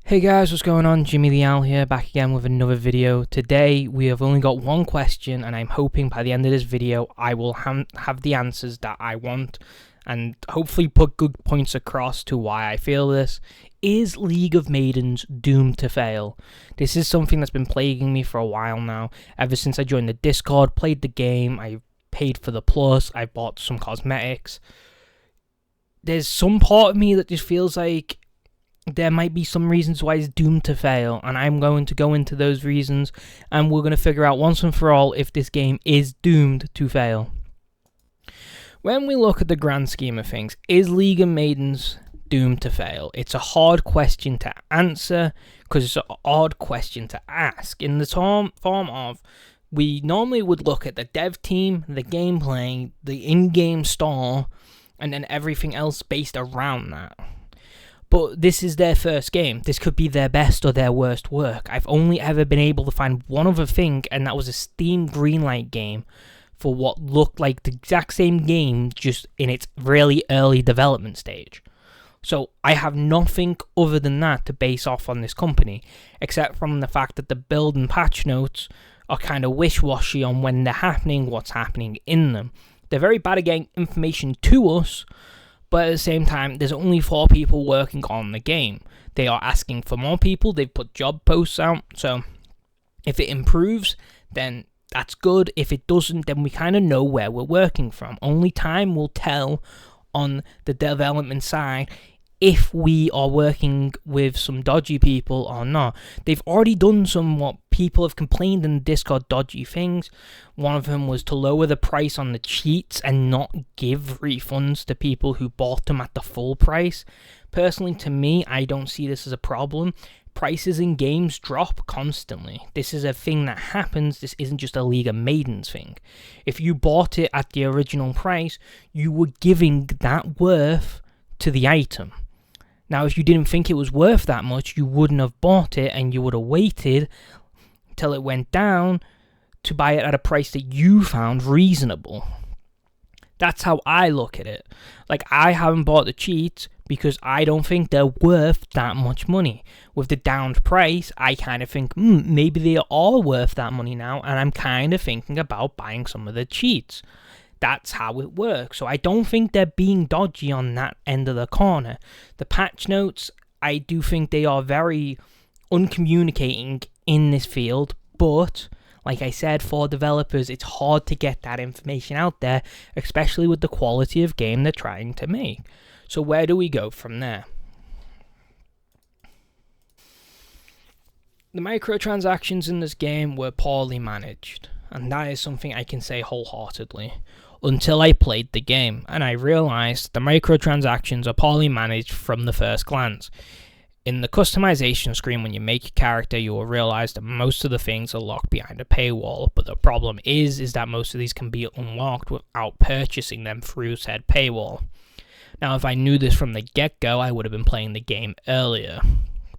Hey guys, what's going on? Jimmy the Owl here, back again with another video. Today we have only got one question, and I'm hoping by the end of this video I will have the answers that I want and hopefully put good points across to why I feel this. Is League of Maidens doomed to fail? This is something that's been plaguing me for a while now, ever since I joined the Discord, played the game, I paid for the plus, I bought some cosmetics. There's some part of me that just feels like there might be some reasons why it's doomed to fail, and I'm going to go into those reasons, and we're going to figure out once and for all if this game is doomed to fail. When we look at the grand scheme of things, is League of Maidens doomed to fail? It's a hard question to answer, because it's an odd question to ask, in the form of, we normally would look at the dev team, the gameplay, the in-game store, and then everything else based around that. But this is their first game. This could be their best or their worst work. I've only ever been able to find one other thing, and that was a Steam Greenlight game for what looked like the exact same game, just in its really early development stage. So I have nothing other than that to base off on this company, except from the fact that the build and patch notes are kind of wish-washy on when they're happening, what's happening in them. They're very bad at getting information to us, but at the same time, there's only 4 people working on the game. They are asking for more people. They've put job posts out. So if it improves, then that's good. If it doesn't, then we kind of know where we're working from. Only time will tell on the development side if we are working with some dodgy people or not. They've already done some what people have complained in the Discord dodgy things. One of them was to lower the price on the cheats and not give refunds to people who bought them at the full price. Personally, to me, I don't see this as a problem. Prices in games drop constantly. This is a thing that happens. This isn't just a League of Maidens thing. If you bought it at the original price, you were giving that worth to the item. Now, if you didn't think it was worth that much, you wouldn't have bought it, and you would have waited till it went down to buy it at a price that you found reasonable. That's how I look at it. Like, I haven't bought the cheats because I don't think they're worth that much money. With the downed price, I kind of think, maybe they are worth that money now, and I'm kind of thinking about buying some of the cheats. That's how it works. So I don't think they're being dodgy on that end of the corner. The patch notes, I do think they are very uncommunicating in this field, but like I said, for developers, it's hard to get that information out there, especially with the quality of game they're trying to make. So where do we go from there? The microtransactions in this game were poorly managed, and that is something I can say wholeheartedly. Until I played the game, and I realized the microtransactions are poorly managed from the first glance. In the customization screen, when you make your character, you will realize that most of the things are locked behind a paywall, but the problem is that most of these can be unlocked without purchasing them through said paywall. Now, if I knew this from the get-go, I would have been playing the game earlier,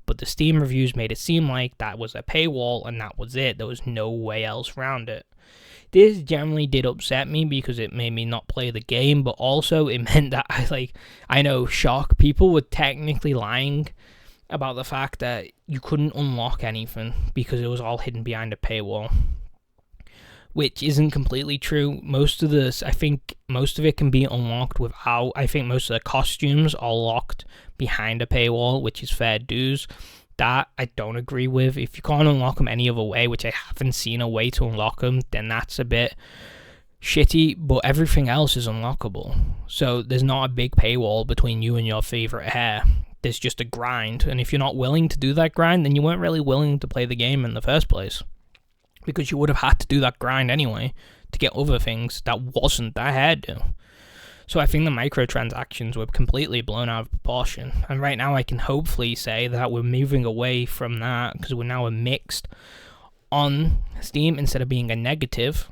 but the Steam reviews made it seem like that was a paywall and that was it. There was no way else around it. This generally did upset me because it made me not play the game, but also it meant that I know, shock, people were technically lying about the fact that you couldn't unlock anything because it was all hidden behind a paywall, which isn't completely true. Most of this, I think most of it can be unlocked without, I think most of the costumes are locked behind a paywall, which is fair dues. That I don't agree with. If you can't unlock them any other way, which I haven't seen a way to unlock them, then that's a bit shitty, but everything else is unlockable. So there's not a big paywall between you and your favorite hair. There's just a grind, and if you're not willing to do that grind, then you weren't really willing to play the game in the first place, because you would have had to do that grind anyway to get other things that wasn't that hairdo. So I think the microtransactions were completely blown out of proportion. And right now I can hopefully say that we're moving away from that because we're now a mixed on Steam instead of being a negative,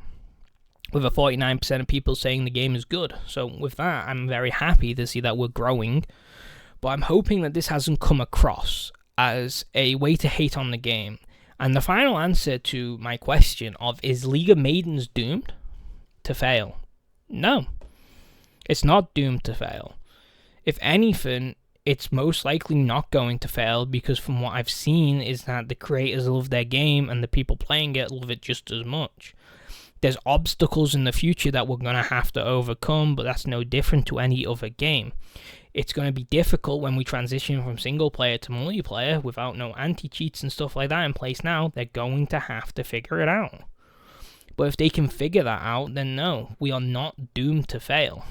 with a 49% of people saying the game is good. So with that, I'm very happy to see that we're growing. But I'm hoping that this hasn't come across as a way to hate on the game. And the final answer to my question of, is League of Maidens doomed to fail? No, it's not doomed to fail. If anything, it's most likely not going to fail, because from what I've seen is that the creators love their game and the people playing it love it just as much. There's obstacles in the future that we're going to have to overcome, but that's no different to any other game. It's going to be difficult when we transition from single player to multiplayer without no anti-cheats and stuff like that in place now. They're going to have to figure it out. But if they can figure that out, then no, we are not doomed to fail.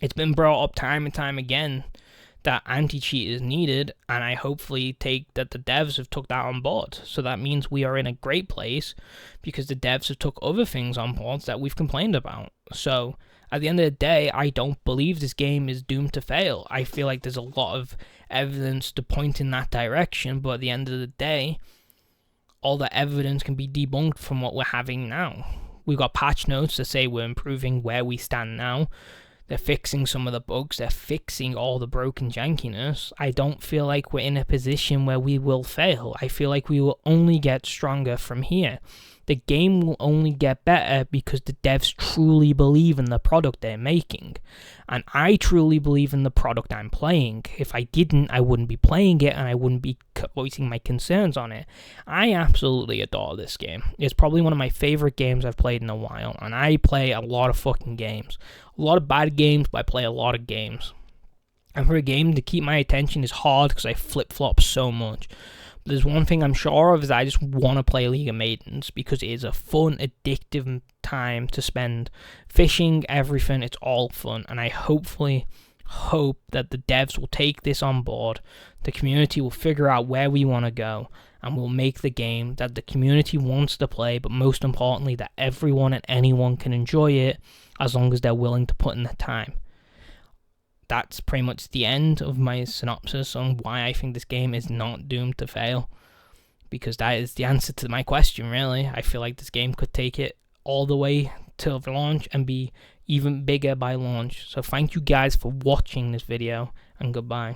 It's been brought up time and time again that anti-cheat is needed, and I hopefully take that the devs have took that on board. So that means we are in a great place, because the devs have took other things on board that we've complained about. So at the end of the day, I don't believe this game is doomed to fail. I feel like there's a lot of evidence to point in that direction, but at the end of the day, all the evidence can be debunked from what we're having now. We've got patch notes that say we're improving where we stand now. They're fixing some of the bugs. They're fixing all the broken jankiness. I don't feel like we're in a position where we will fail. I feel like we will only get stronger from here. The game will only get better because the devs truly believe in the product they're making. And I truly believe in the product I'm playing. If I didn't, I wouldn't be playing it and I wouldn't be voicing my concerns on it. I absolutely adore this game. It's probably one of my favorite games I've played in a while. And I play a lot of fucking games. A lot of bad games, but I play a lot of games. And for a game to keep my attention is hard because I flip-flop so much. But there's one thing I'm sure of, is I just want to play League of Maidens, because it is a fun, addictive time to spend. Fishing, everything, it's all fun. And I hopefully hope that the devs will take this on board. The community will figure out where we want to go, and we'll make the game that the community wants to play, but most importantly, that everyone and anyone can enjoy it as long as they're willing to put in the time. That's pretty much the end of my synopsis on why I think this game is not doomed to fail, because that is the answer to my question, really. I feel like this game could take it all the way till the launch and be even bigger by launch. So thank you guys for watching this video, and goodbye.